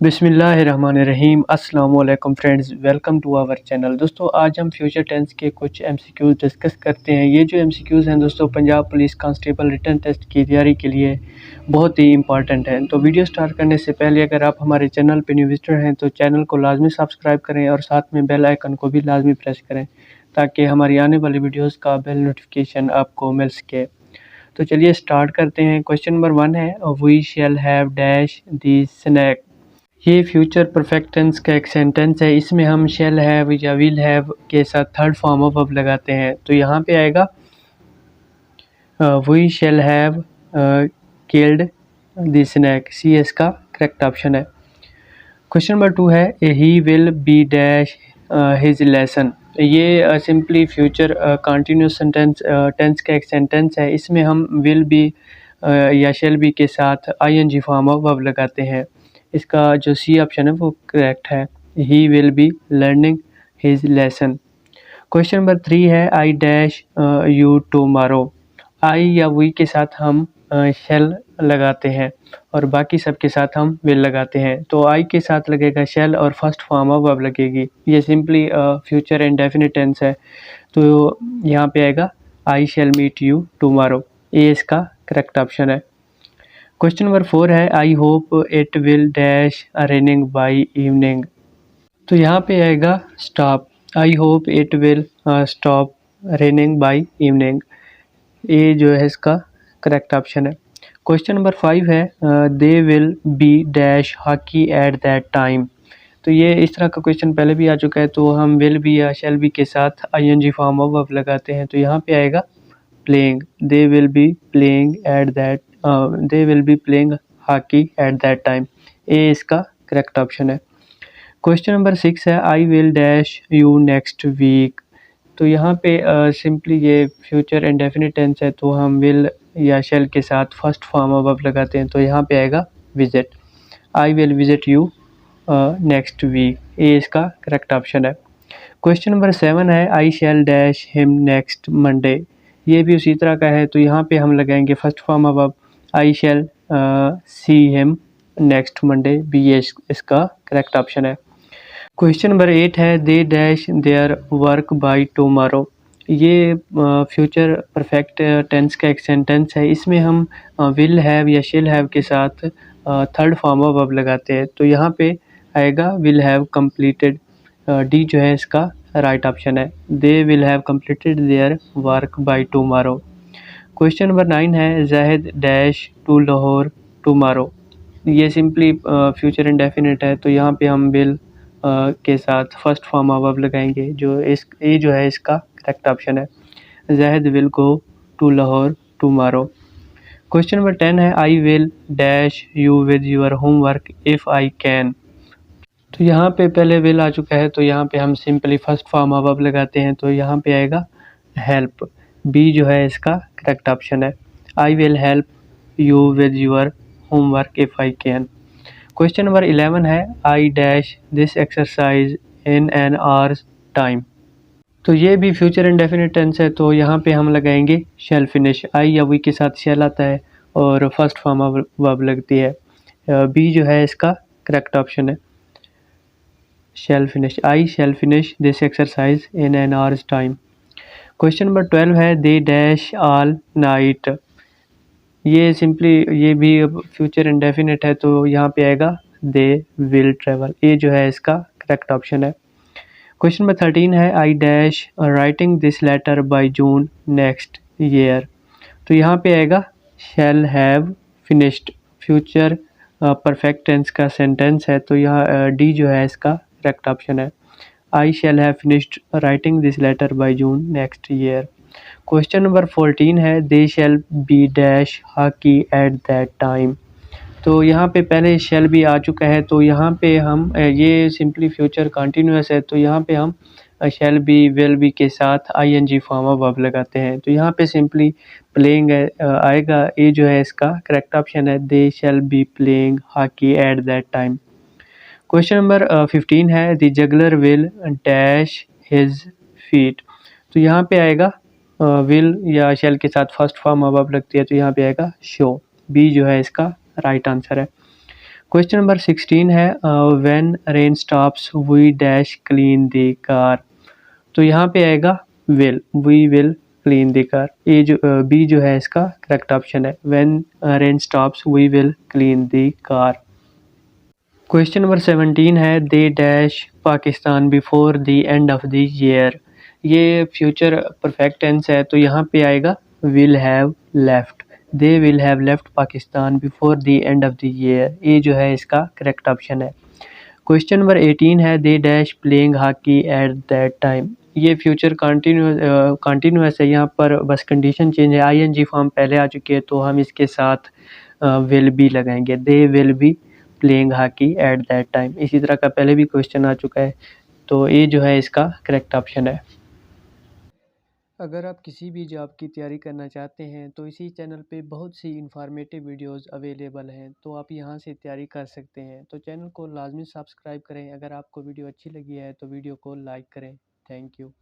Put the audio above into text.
बिस्मिल्लाहिर्रहमानिर्रहीम। अस्सलाम वालेकुम friends, welcome to our channel. दोस्तों आज हम फ्यूचर टेंस के कुछ एमसीक्यूज़ डिस्कस करते हैं। ये जो एमसीक्यूज़ हैं दोस्तों, Punjab police constable written test की तैयारी के लिए बहुत ही इंपॉर्टेंट है। तो वीडियो स्टार्ट करने से पहले अगर आप हमारे चैनल पर न्यू विजिटर हैं तो चैनल को लाजमी सब्सक्राइब करें और साथ में बेल आइकन को भी लाजमी प्रेस करें ताकि हमारी आने वाली वीडियोज़ का बेल नोटिफिकेशन आपको मिल सके। तो चलिए स्टार्ट करते हैं। क्वेश्चन नंबर 1 है, we shall have dash the snack. ये फ्यूचर परफेक्ट टेंस का एक सेंटेंस है। इसमें हम शैल हैव या विल हैव के साथ थर्ड फॉर्म ऑफ वर्ब लगाते हैं। तो यहाँ पे आएगा we shall have killed the snake. C इसका करेक्ट ऑप्शन है। क्वेश्चन नंबर 2 है, he will be dash his lesson. ये सिंपली फ्यूचर कंटिन्यूस टेंस का एक सेंटेंस है। इसमें हम विल बी या शैल बी के साथ आईएनजी फॉर्म ऑफ वर्ब लगाते हैं। इसका जो सी ऑप्शन है वो करेक्ट है। He will be learning his lesson. Question number 3 है, आई डैश यू टुमारो। आई या वी के साथ हम शेल लगाते हैं और बाकी सब के साथ हम विल लगाते हैं। तो आई के साथ लगेगा शेल और फर्स्ट फॉर्म ऑफ वर्ब लगेगी। ये सिंपली फ्यूचर इंडेफिनिट टेंस है। तो यहाँ पे आएगा आई शैल मीट यू टुमारो। ये इसका करेक्ट ऑप्शन है। क्वेश्चन नंबर 4 है, I hope it will dash raining by evening. तो यहाँ पे आएगा stop. I hope it will stop raining by evening. ये जो है इसका करेक्ट ऑप्शन है। क्वेश्चन नंबर 5 है, they will be dash hockey at that time. तो ये इस तरह का क्वेश्चन पहले भी आ चुका है। तो हम विल बी या शैल बी के साथ आईएनजी फॉर्म ऑफ वर्ब लगाते हैं। तो यहाँ पे आएगा playing. They will be playing at that they will be playing hockey at that time. ये इसका करेक्ट ऑप्शन है। क्वेश्चन नंबर 6 है, I will dash you next week. तो यहाँ पे सिंपली ये फ्यूचर इंडेफिनिट टेंस है। तो हम विल या शैल के साथ फर्स्ट फॉर्म ऑफ वर्ब लगाते हैं। तो यहाँ पे आएगा visit. I will visit you next week. ये इसका करेक्ट ऑप्शन है। क्वेश्चन नंबर 7 है, I shall dash him next Monday. ये भी उसी तरह का है। तो यहाँ पे हम लगाएंगे first form of verb I shall see him next Monday. भी ये इसका करेक्ट ऑप्शन है। क्वेश्चन नंबर 8 है, they dash their work by tomorrow. ये फ्यूचर परफेक्ट टेंस का एक सेंटेंस है। इसमें हम विल हैव या शिल हैव के साथ थर्ड फॉर्म ऑफ वर्ब लगाते हैं। तो यहाँ पे आएगा विल हैव कंप्लीटेड। डी जो है इसका राइट ऑप्शन है। They will have completed their work by tomorrow. Question number 9 है, Zahid dash to Lahore tomorrow. ये सिंपली फ्यूचर इंडेफिनिट है। तो यहाँ पे हम विल के साथ फर्स्ट फॉर्म ऑफ वर्ब लगाएंगे। ये जो है इसका करेक्ट ऑप्शन है। Zahid will go to Lahore tomorrow. Question number 10 है, I will dash you with your homework if I can. तो यहाँ पे पहले विल आ चुका है। तो यहाँ पे हम simply first form of verb लगाते हैं। तो यहाँ पे आएगा हेल्प। बी जो है इसका करेक्ट ऑप्शन है। I will help you with your homework if I can. Question number 11 है, I dash this exercise in an hour's time. तो ये भी फ्यूचर इंडेफिनिट टेंस है। तो यहाँ पे हम लगाएंगे शैल फिनिश। आई या वी के साथ शैल आता है और फर्स्ट फॉर्म ऑफ वर्ब लगती है। बी जो है इसका करेक्ट ऑप्शन है। Shall finish. I shall finish this exercise in an hour's time. Question number 12 है, दे डैश ऑल नाइट। ये सिंपली ये भी फ्यूचर इंडेफिनिट है। तो यहाँ पे आएगा दे विल ट्रेवल। ये जो है इसका करेक्ट ऑप्शन है। क्वेश्चन नंबर 13 है, I dash writing this letter by June next year. तो यहाँ पे आएगा shall have finished. Future perfect tense का सेंटेंस है। तो यहाँ डी जो है इसका करेक्ट ऑप्शन है। I shall have finished writing this letter by June next year. Question number 14 है, they shall be dash hockey at that time. तो यहाँ पे पहले शैल भी आ चुका है। तो यहाँ पे हम ये सिंपली फ्यूचर कंटिन्यूअस है। तो यहाँ पे हम शैल बी विल बी के साथ आईएनजी फॉर्म ऑफ वर्ब लगाते हैं। तो यहाँ पे सिंपली प्लेइंग आएगा। ये जो है इसका करेक्ट ऑप्शन है। They shall be playing hockey at that time. Question number 15 है, the juggler will dash his feet. तो यहाँ पे आएगा विल या शैल के साथ फर्स्ट फॉर्म ऑफ वर्ब लगती है। तो यहाँ पे आएगा शो। बी जो है इसका राइट आंसर है। क्वेश्चन नंबर 16 है when rain stops we dash clean the car. तो यहाँ पे आएगा will, we will clean the car. A जो बी जो है इसका करेक्ट ऑप्शन है, when rain stops we will clean the car. Question number 17 है they dash Pakistan before the end of the year. ये फ्यूचर परफेक्ट टेंस है, तो यहाँ पे आएगा will have left, they will have left Pakistan before the end of the year. ये जो है इसका करेक्ट ऑप्शन है। क्वेश्चन नंबर 18 है they dash playing hockey at that time. ये फ्यूचर कंटिन्यूस है, यहाँ पर बस कंडीशन चेंज है, आईएनजी फॉर्म पहले आ चुकी है तो हम इसके साथ विल बी लगाएंगे, दे will be playing hockey at that time. इसी तरह का पहले भी क्वेश्चन आ चुका है, तो ये जो है इसका करेक्ट ऑप्शन है। अगर आप किसी भी जॉब की तैयारी करना चाहते हैं तो इसी चैनल पे बहुत सी इंफॉर्मेटिव वीडियोस अवेलेबल हैं, तो आप यहां से तैयारी कर सकते हैं। तो चैनल को लाजमी सब्सक्राइब करें। अगर आपको वीडियो अच्छी लगी है तो वीडियो को लाइक करें। Thank you.